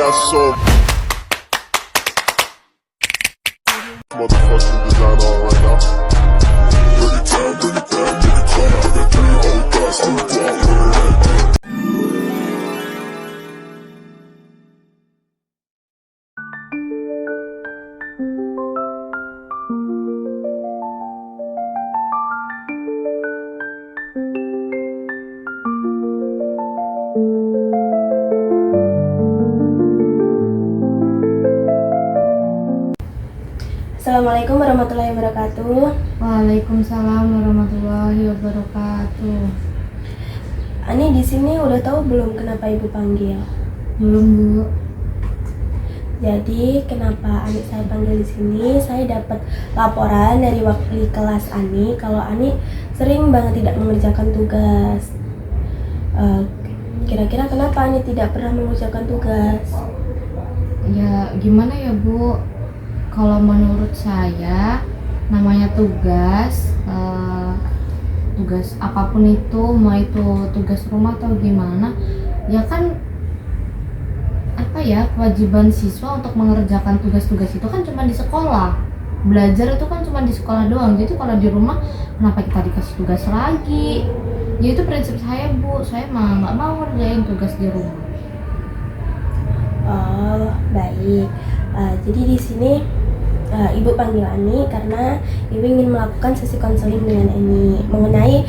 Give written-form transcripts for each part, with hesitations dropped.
got so motherfucking design on right now. Bring it down, bring it down, bring it down. I got 3 old guys on the wall. Assalamualaikum warahmatullahi wabarakatuh. Waalaikumsalam warahmatullahi wabarakatuh. Ani di sini udah tahu belum kenapa ibu panggil? Belum, Bu. Jadi kenapa Ani saya panggil di sini? Saya dapat laporan dari wali kelas Ani kalau Ani sering banget tidak mengerjakan tugas. Kira-kira kenapa Ani tidak pernah mengerjakan tugas? Ya, gimana ya, Bu? Kalau menurut saya namanya tugas, tugas apapun itu, mau itu tugas rumah atau gimana, ya kan apa ya, kewajiban siswa untuk mengerjakan tugas-tugas itu kan cuma di sekolah. Belajar itu kan cuma di sekolah doang. Jadi kalau di rumah kenapa kita dikasih tugas lagi? Ya itu prinsip saya, Bu. Saya mah nggak mau ngerjain tugas di rumah. Oh, baik. Jadi di sini Ibu panggil Ani karena Ibu ingin melakukan sesi konseling dengan Ani mengenai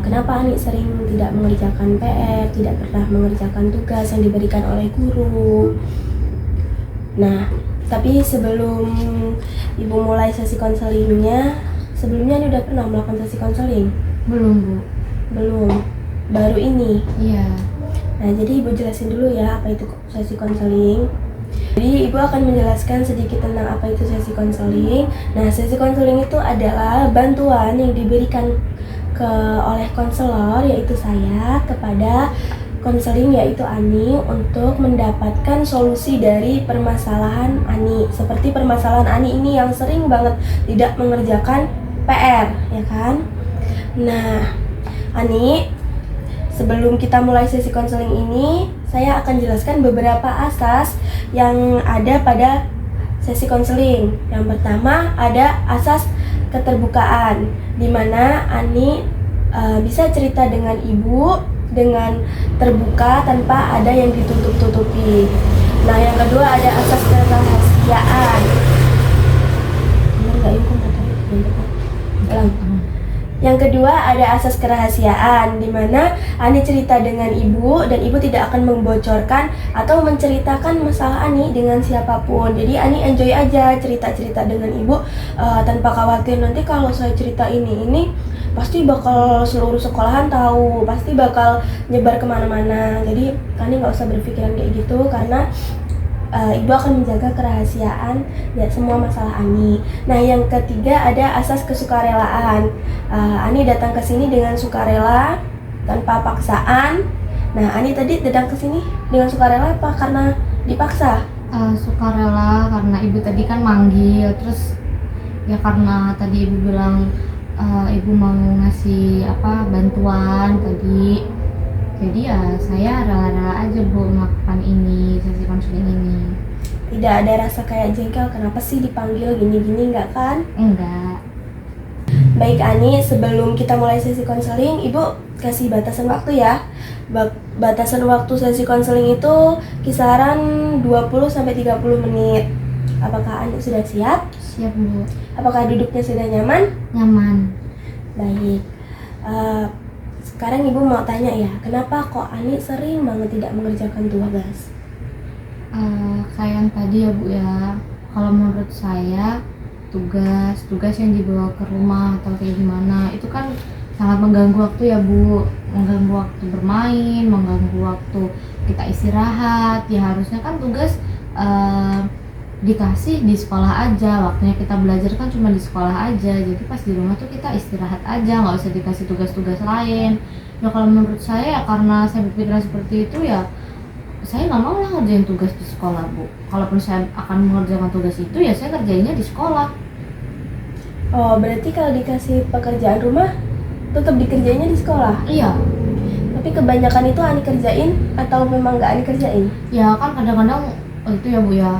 kenapa Ani sering tidak mengerjakan PR, tidak pernah mengerjakan tugas yang diberikan oleh guru. Nah, tapi sebelum Ibu mulai sesi konselingnya, sebelumnya Ani udah pernah melakukan sesi konseling? Belum, Bu. Belum, baru ini. Iya. Nah, jadi Ibu jelasin dulu ya apa itu sesi konseling. Jadi Ibu akan menjelaskan sedikit tentang apa itu sesi konseling. Nah, sesi konseling itu adalah bantuan yang diberikan oleh konselor, yaitu saya, kepada konseling yaitu Ani untuk mendapatkan solusi dari permasalahan Ani. Seperti permasalahan Ani ini yang sering banget tidak mengerjakan PR, ya kan? Nah, Ani, sebelum kita mulai sesi konseling ini, saya akan jelaskan beberapa asas yang ada pada sesi konseling. Yang pertama ada asas keterbukaan, di mana Ani bisa cerita dengan Ibu dengan terbuka tanpa ada yang ditutup-tutupi. Nah, yang kedua ada asas kerahasiaan. Benar nggak Ibu? Yang kedua ada asas kerahasiaan, di mana Ani cerita dengan Ibu dan Ibu tidak akan membocorkan atau menceritakan masalah Ani dengan siapapun. Jadi Ani enjoy aja cerita-cerita dengan Ibu tanpa khawatir nanti kalau saya cerita ini pasti bakal seluruh sekolahan tahu, pasti bakal nyebar kemana-mana. Jadi Ani nggak usah berpikiran kayak gitu karena Ibu akan menjaga kerahasiaan ya semua masalah Ani. Nah, yang ketiga ada asas kesukarelaan. Ani datang ke sini dengan sukarela tanpa paksaan. Nah, Ani tadi datang ke sini dengan sukarela apa karena dipaksa? Sukarela karena Ibu tadi kan manggil, terus ya karena tadi Ibu bilang Ibu mau ngasih bantuan tadi. Jadi ya saya rela-rela aja, Bu, melakukan ini, sesi konseling ini. Tidak ada rasa kayak jengkel, kenapa sih dipanggil gini-gini, enggak kan? Enggak. Baik Ani, sebelum kita mulai sesi konseling, Ibu kasih batasan waktu ya. Batasan waktu sesi konseling itu kisaran 20-30 menit. Apakah Ani sudah siap? Siap, Bu. Apakah duduknya sudah nyaman? Nyaman. Baik. Sekarang Ibu mau tanya ya, kenapa kok Ani sering banget tidak mengerjakan tugas? Kayak yang tadi ya, Bu ya. Kalau menurut saya tugas yang dibawa ke rumah atau kayak gimana itu kan sangat mengganggu waktu ya, Bu. Mengganggu waktu bermain, mengganggu waktu kita istirahat. Ya harusnya kan tugas dikasih di sekolah aja, waktunya kita belajar kan cuma di sekolah aja, jadi pas di rumah tuh kita istirahat aja, nggak usah dikasih tugas-tugas lain. Ya kalau menurut saya ya karena saya berpikiran seperti itu ya saya nggak mau lah ngerjain tugas di sekolah, Bu. Kalaupun saya akan mengerjakan tugas itu ya saya kerjainnya di sekolah. Oh, berarti kalau dikasih pekerjaan rumah tetap dikerjainnya di sekolah? Iya. Tapi kebanyakan itu Ani kerjain atau memang nggak Ani kerjain? Ya kan kadang-kadang itu ya Bu ya,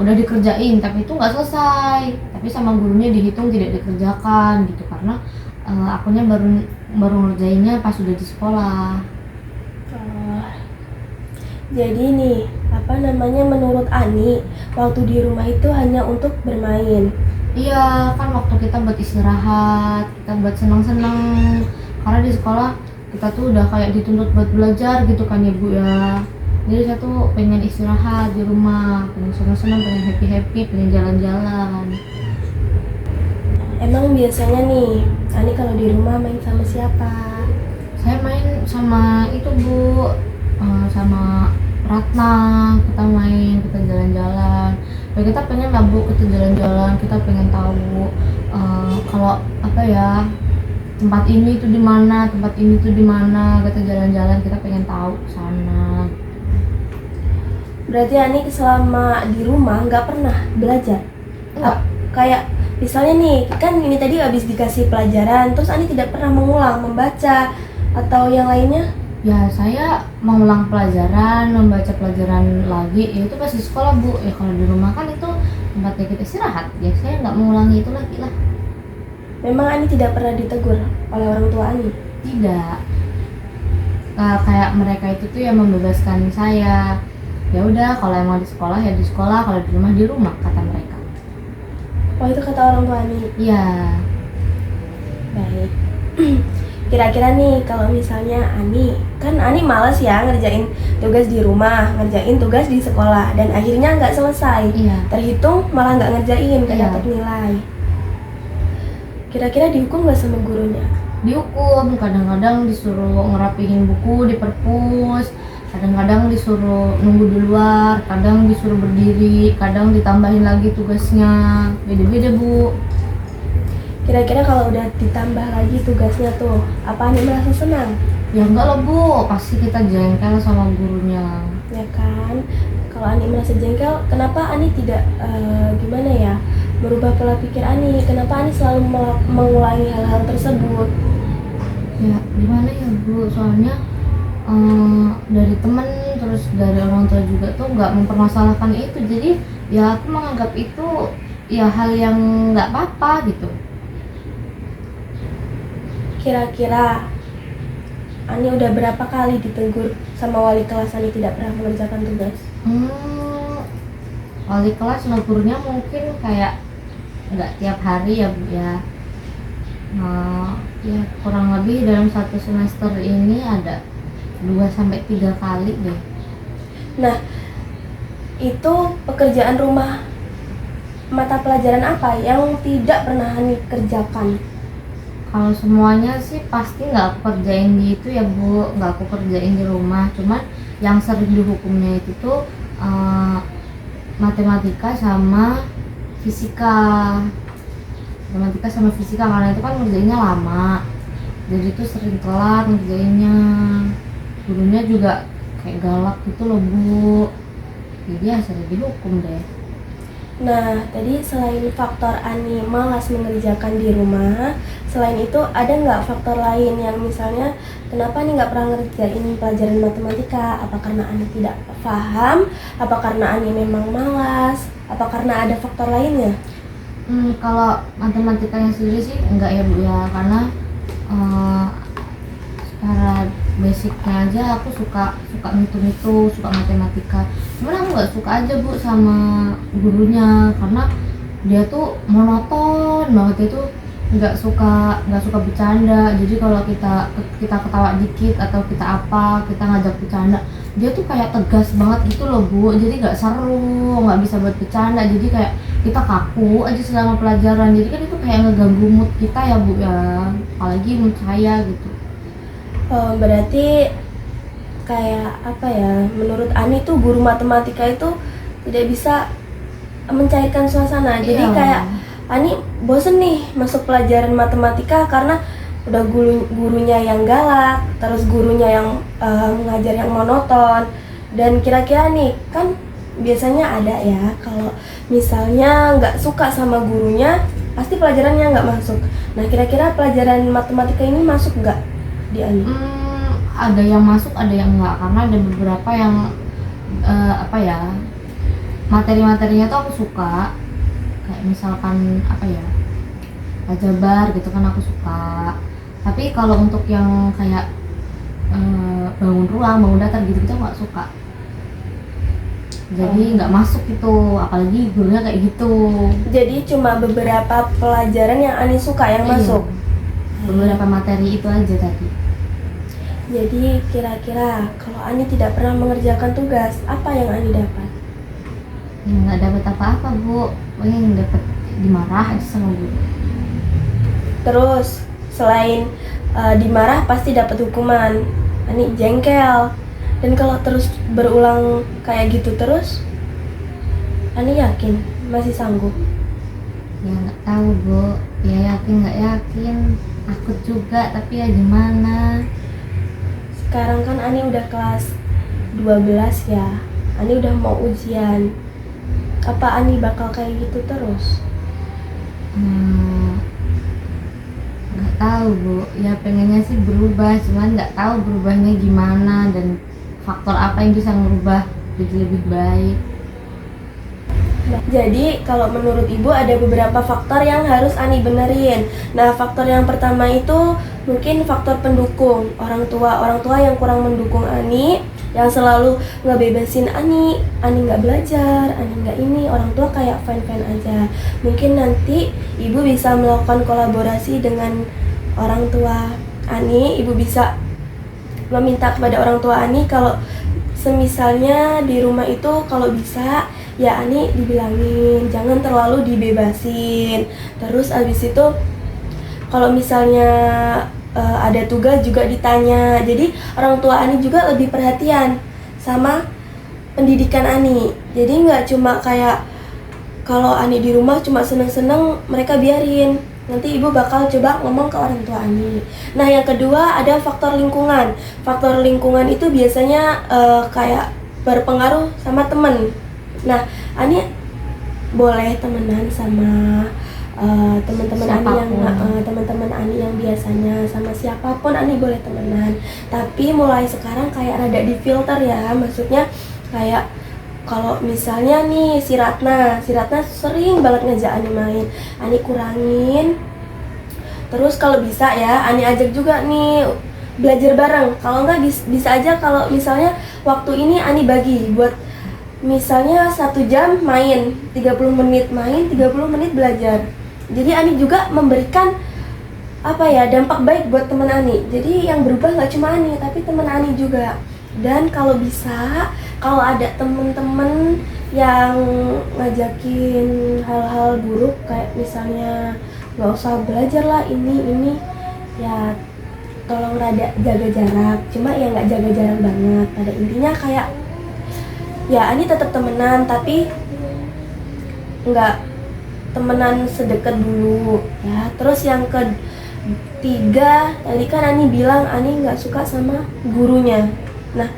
udah dikerjain tapi itu nggak selesai, tapi sama gurunya dihitung tidak dikerjakan gitu, karena akunya baru ngerjainnya pas udah di sekolah. Oh, jadi nih, apa namanya, menurut Ani, waktu di rumah itu hanya untuk bermain. Iya, kan waktu kita buat istirahat, kita buat senang-senang. Karena di sekolah kita tuh udah kayak dituntut buat belajar gitu kan ya Bu ya. Jadi saya tuh pengen istirahat di rumah, pengen senang-senang, pengen happy-happy, pengen jalan-jalan. Emang biasanya nih, Ani kalau di rumah main sama siapa? Saya main sama itu Bu, sama Ratna, kita main, kita jalan-jalan. Ya kita pengen lah Bu, kita jalan-jalan, kita pengen tahu kalau apa ya, tempat ini tuh di mana, tempat ini tuh di mana, kita jalan-jalan, kita pengen tahu sana. Berarti Ani selama di rumah nggak pernah belajar? Enggak. Kayak misalnya nih, kan ini tadi habis dikasih pelajaran, terus Ani tidak pernah mengulang, membaca, atau yang lainnya? Ya saya mengulang pelajaran, membaca pelajaran lagi, ya itu pasti sekolah Bu. Ya kalau di rumah kan itu tempatnya kita istirahat, ya saya nggak mengulangi itu lagi lah. Memang Ani tidak pernah ditegur oleh orang tua Ani? Tidak. Kayak mereka itu tuh yang membebaskan saya. Ya udah, kalau emang di sekolah ya di sekolah, kalau di rumah kata mereka. Oh, itu kata orang tua Ani? Iya. Baik. Kira-kira nih, kalau misalnya Ani, kan Ani malas ya ngerjain tugas di rumah, ngerjain tugas di sekolah, dan akhirnya nggak selesai. Iya. Terhitung malah nggak ngerjain, nggak Iya. dapat nilai. Kira-kira dihukum nggak sama gurunya? Dihukum, kadang-kadang disuruh ngerapihin buku di perpus, kadang-kadang disuruh nunggu di luar, kadang disuruh berdiri, kadang ditambahin lagi tugasnya, beda-beda Bu. Kira-kira kalau udah ditambah lagi tugasnya tuh, apa Ani merasa senang? Ya enggak lah Bu, pasti kita jengkel sama gurunya. Ya kan? Kalau Ani merasa jengkel, kenapa Ani tidak gimana ya, merubah pola pikir Ani? Kenapa Ani selalu mengulangi hal-hal tersebut? Ya gimana ya Bu, soalnya dari temen, terus dari orang tua juga tuh nggak mempermasalahkan itu, jadi ya aku menganggap itu ya hal yang nggak apa-apa gitu. Kira-kira Ani udah berapa kali ditegur sama wali kelas Ani tidak pernah mengerjakan tugas? Wali kelas negurnya mungkin kayak nggak tiap hari ya Bu ya. Ya kurang lebih dalam satu semester ini ada 2-3 kali deh. Nah, itu pekerjaan rumah mata pelajaran apa yang tidak pernah Ani kerjakan? Kalau semuanya sih pasti nggak aku kerjain di itu ya Bu, nggak aku kerjain di rumah. Cuman yang sering dihukumnya itu tuh matematika sama fisika. Matematika sama fisika karena itu kan ngerjainnya lama, jadi tuh sering telat ngerjainnya. Gurunya juga kayak galak gitu loh Bu, jadi ya sering dihukum deh. Nah, tadi selain faktor Ani malas mengerjakan di rumah, selain itu ada nggak faktor lain yang misalnya kenapa Ani nggak pernah ngerjain pelajaran matematika? Apa karena Ani tidak paham? Apa karena Ani memang malas? Apa karena ada faktor lainnya? Kalau matematikanya sendiri sih enggak ya Bu ya, karena secara basicnya aja aku suka ngitung-ngitung, suka matematika. Cuman aku nggak suka aja Bu sama gurunya, karena dia tuh monoton banget. Dia tuh nggak suka bercanda. Jadi kalau kita ketawa dikit atau kita ngajak bercanda, dia tuh kayak tegas banget gitu loh Bu. Jadi nggak seru, nggak bisa buat bercanda. Jadi kayak kita kaku aja selama pelajaran. Jadi kan itu kayak ngeganggu mood kita ya Bu ya, apalagi mood saya gitu. Berarti kayak apa ya, menurut Ani tuh guru matematika itu tidak bisa mencairkan suasana. Jadi Iya. kayak Ani bosen nih masuk pelajaran matematika karena udah gurunya yang galak, terus gurunya yang mengajar yang monoton. Dan kira-kira nih, kan biasanya ada ya kalau misalnya nggak suka sama gurunya, pasti pelajarannya nggak masuk. Nah, kira-kira pelajaran matematika ini masuk nggak di Ani? Ada yang masuk, ada yang enggak, karena ada beberapa yang materi-materinya tuh aku suka, kayak misalkan apa ya, aljabar gitu kan aku suka. Tapi kalau untuk yang kayak bangun ruang, bangun datar gitu-gitu aku nggak suka. Jadi nggak masuk gitu, apalagi gurunya kayak gitu. Jadi cuma beberapa pelajaran yang Ani suka yang Iya. masuk. Beberapa materi itu aja tadi. Jadi kira-kira kalau Ani tidak pernah mengerjakan tugas, apa yang Ani dapat? Ya nggak dapat apa-apa bu, paling dapat dimarah aja sama guru. Terus selain dimarah pasti dapat hukuman. Ani jengkel. Dan kalau terus berulang kayak gitu terus, Ani yakin masih sanggup? Ya nggak tahu bu, ya yakin nggak yakin, takut juga, tapi ya gimana. Sekarang kan Ani udah kelas 12 ya. Ani udah mau ujian. Apa Ani bakal kayak gitu terus? Nggak tahu bu, ya pengennya sih berubah, cuman nggak tahu berubahnya gimana dan faktor apa yang bisa merubah jadi lebih baik. Jadi kalau menurut Ibu ada beberapa faktor yang harus Ani benerin. Nah, faktor yang pertama itu mungkin faktor pendukung. Orang tua yang kurang mendukung Ani, yang selalu ngebebasin Ani nggak belajar, Ani nggak ini, orang tua kayak fine-fine aja. Mungkin nanti Ibu bisa melakukan kolaborasi dengan orang tua Ani. Ibu bisa meminta kepada orang tua Ani kalau semisalnya di rumah itu kalau bisa ya Ani dibilangin jangan terlalu dibebasin. Terus abis itu kalau misalnya ada tugas juga ditanya. Jadi orang tua Ani juga lebih perhatian sama pendidikan Ani. Jadi nggak cuma kayak kalau Ani di rumah cuma seneng-seneng mereka biarin. Nanti Ibu bakal coba ngomong ke orang tua Ani. Nah, yang kedua ada faktor lingkungan. Faktor lingkungan itu biasanya kayak berpengaruh sama temen. Nah, Ani boleh temenan sama teman-teman Ani yang teman-teman Ani yang biasanya sama siapapun Ani boleh temenan. Tapi mulai sekarang kayak rada difilter ya. Maksudnya kayak kalau misalnya nih si Ratna sering banget ngajak Ani main, Ani kurangin. Terus kalau bisa ya Ani ajak juga nih belajar bareng. Kalau enggak bisa aja kalau misalnya waktu ini Ani bagi buat misalnya 1 jam main, 30 menit main, 30 menit belajar. Jadi Ani juga memberikan dampak baik buat teman Ani. Jadi yang berubah nggak cuma Ani tapi teman Ani juga. Dan kalau bisa, kalau ada temen-temen yang ngajakin hal-hal buruk kayak misalnya nggak usah belajar lah ini ya tolong rada jaga jarak. Cuma ya nggak jaga jarak banget. Pada intinya kayak ya Ani tetap temenan tapi nggak temenan sedekat dulu ya. Terus yang ketiga tadi kan Ani bilang Ani nggak suka sama gurunya. Nah,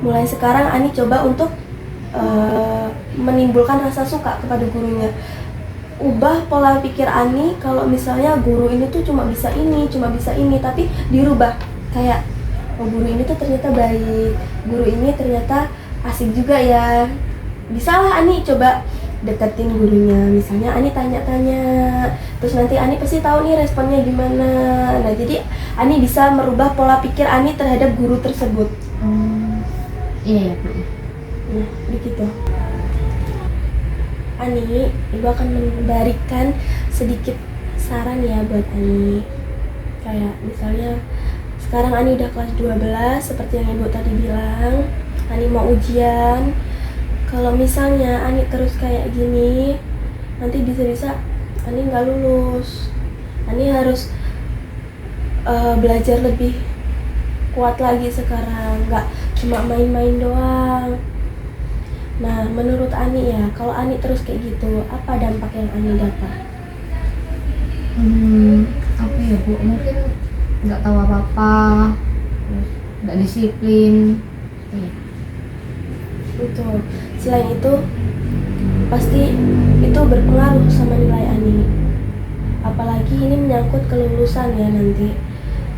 mulai sekarang Ani coba untuk menimbulkan rasa suka kepada gurunya. Ubah pola pikir Ani kalau misalnya guru ini tuh cuma bisa ini, tapi dirubah. Kayak, oh guru ini tuh ternyata baik, guru ini ternyata asik juga ya. Bisalah Ani coba deketin gurunya. Misalnya Ani tanya-tanya, terus nanti Ani pasti tahu nih responnya gimana. Nah, jadi Ani bisa merubah pola pikir Ani terhadap guru tersebut. Iya ya Bu. Nah, begitu. Ani, Ibu akan memberikan sedikit saran ya buat Ani. Kayak misalnya sekarang Ani udah kelas 12 seperti yang Ibu tadi bilang. Ani mau ujian. Kalau misalnya Ani terus kayak gini, nanti bisa-bisa Ani nggak lulus. Ani harus belajar lebih kuat lagi sekarang, nggak cuma main-main doang. Nah, menurut Ani ya, kalau Ani terus kayak gitu, apa dampak yang Ani dapat? Apa ya Bu, mungkin nggak tahu apa-apa, terus nggak disiplin. Betul. Selain itu, pasti itu berpengaruh sama nilai Ani. Apalagi ini menyangkut kelulusan ya nanti.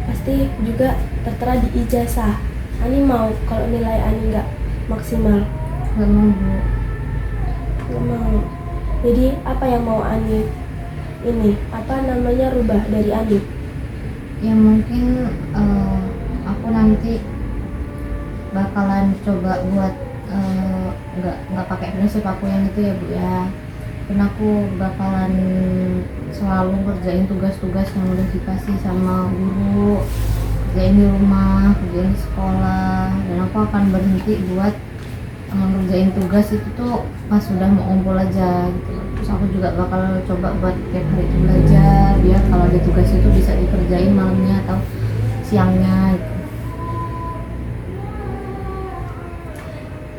Pasti juga tertera di ijazah. Ani mau kalau nilai Ani nggak maksimal. Nggak mau Bu. Nggak mau. Jadi apa yang mau Ani ini rubah dari Ani? Ya mungkin aku nanti bakalan coba buat nggak pakai prinsip aku yang itu ya Bu ya. Dan aku bakalan selalu ngerjain tugas-tugas yang udah dikasih sama guru, kerjain di rumah, kerjain di sekolah, dan aku akan berhenti buat ngerjain tugas itu tuh pas sudah mau ngumpul aja gitu. Terus aku juga bakal coba buat tiap hari itu belajar biar kalau ada tugas itu bisa dikerjain malamnya atau siangnya gitu.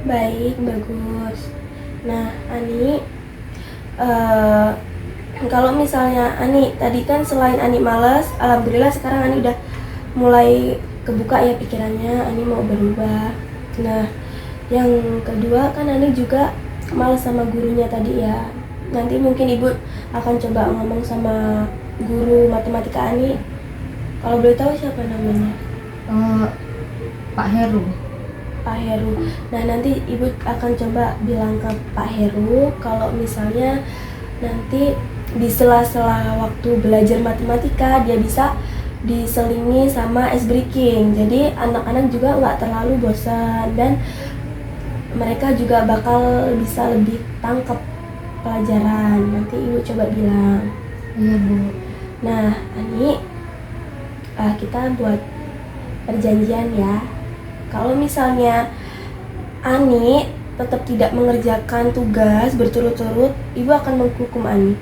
Baik, bagus. Nah, Ani, kalau misalnya Ani tadi kan selain Ani malas, alhamdulillah sekarang Ani udah mulai kebuka ya pikirannya, Ani mau berubah. Nah, yang kedua kan Ani juga malas sama gurunya tadi ya. Nanti mungkin Ibu akan coba ngomong sama guru matematika Ani. Kalau boleh tahu siapa namanya? Pak Heru. Pak Heru. Nah, nanti Ibu akan coba bilang ke Pak Heru kalau misalnya nanti di sela-sela waktu belajar matematika dia bisa diselingi sama ice breaking. Jadi anak-anak juga nggak terlalu bosan dan mereka juga bakal bisa lebih tangkap pelajaran. Nanti Ibu coba bilang. Iya Bu. Nah, Ani, kita buat perjanjian ya. Kalau misalnya Ani tetap tidak mengerjakan tugas berturut-turut, Ibu akan menghukum Ani.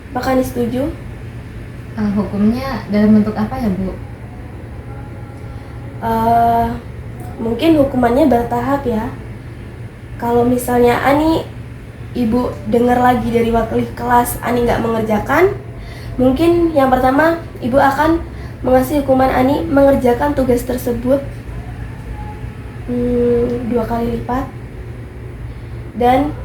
Apakah Ani setuju? Hukumnya dalam bentuk apa ya Bu? Mungkin hukumannya bertahap ya. Kalau misalnya Ani, Ibu dengar lagi dari wakil kelas Ani nggak mengerjakan, mungkin yang pertama Ibu akan mengasih hukuman Ani mengerjakan tugas tersebut 2 kali lipat dan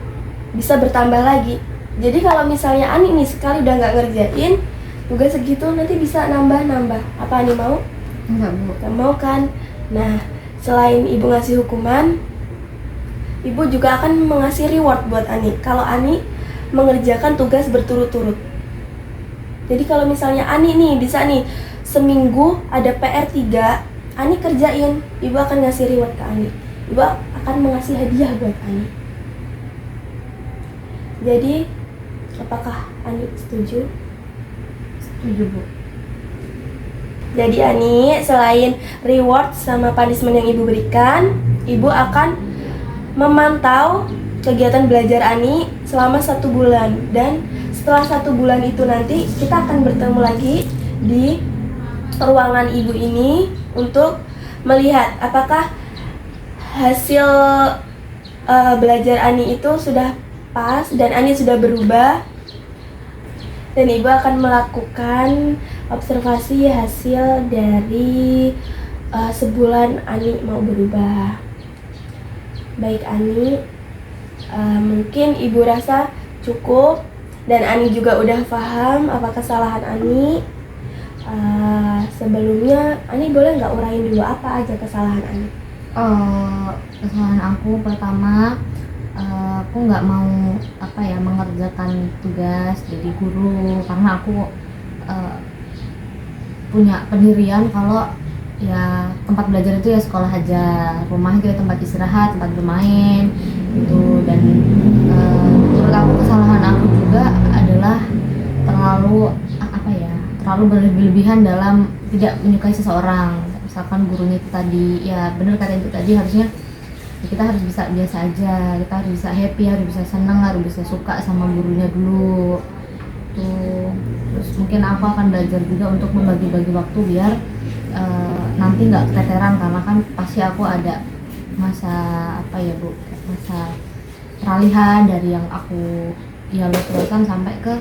bisa bertambah lagi. Jadi kalau misalnya Ani nih sekali udah nggak ngerjain tugas segitu, nanti bisa nambah-nambah. Apa Ani mau? Enggak Bu. Nggak mau kan? Nah, selain Ibu ngasih hukuman, Ibu juga akan mengasih reward buat Ani kalau Ani mengerjakan tugas berturut-turut. Jadi kalau misalnya Ani nih bisa nih seminggu ada PR 3, Ani kerjain, Ibu akan ngasih reward ke Ani. Ibu akan mengasih hadiah buat Ani. Jadi, apakah Ani setuju? Setuju Bu. Jadi Ani, selain reward sama punishment yang Ibu berikan, Ibu akan memantau kegiatan belajar Ani selama 1 bulan. Dan setelah 1 bulan itu nanti kita akan bertemu lagi di ruangan Ibu ini untuk melihat apakah hasil belajar Ani itu sudah pas dan Ani sudah berubah. Dan Ibu akan melakukan observasi hasil dari sebulan Ani mau berubah. Baik Ani, mungkin Ibu rasa cukup dan Ani juga udah paham apa kesalahan Ani. Sebelumnya Ani boleh nggak urain dulu apa aja kesalahan Ani? Kesalahan aku pertama, aku nggak mau mengerjakan tugas jadi guru karena aku punya pendirian kalau ya tempat belajar itu ya sekolah aja, rumah itu ya tempat istirahat, tempat bermain gitu. Dan menurut aku kesalahan aku juga adalah terlalu berlebihan dalam tidak menyukai seseorang. Misalkan gurunya itu tadi, ya benar kata itu tadi, harusnya kita harus bisa biasa aja, kita harus bisa happy, harus bisa senang, harus bisa suka sama gurunya dulu tuh. Terus mungkin aku akan belajar juga untuk membagi-bagi waktu biar nanti nggak keteteran, karena kan pasti aku ada masa masa peralihan dari yang aku lulus-lulusan sampai ke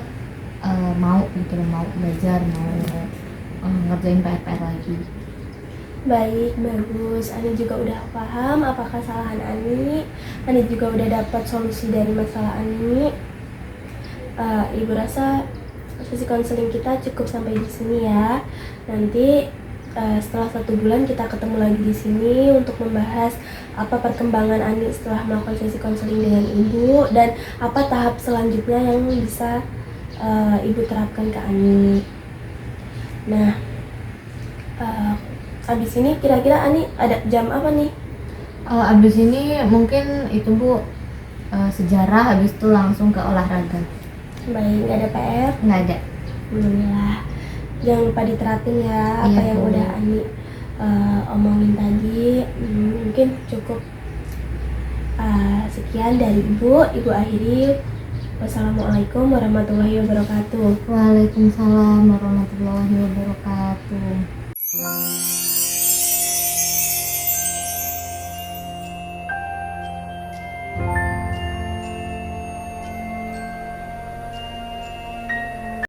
mau belajar, mau ngerjain PR lagi. Baik, bagus. Ani juga udah paham apa kesalahan Ani. Ani juga udah dapat solusi dari masalah Ani. Ibu rasa sesi konseling kita cukup sampai di sini ya. Nanti setelah 1 bulan kita ketemu lagi di sini untuk membahas apa perkembangan Ani setelah melakukan sesi konseling dengan ibu dan apa tahap selanjutnya yang bisa ibu terapkan ke Ani. Nah, abis ini kira-kira Ani ada jam apa nih? Abis ini mungkin itu Bu, sejarah, habis itu langsung ke olahraga. Baik, nggak ada PR? Nggak ada. Alhamdulillah. Jangan lupa diterapin ya apa Iya, yang Bu. udah Ani omongin tadi. Mungkin cukup sekian dari Ibu akhiri. Wassalamualaikum warahmatullahi wabarakatuh. Waalaikumsalam warahmatullahi wabarakatuh.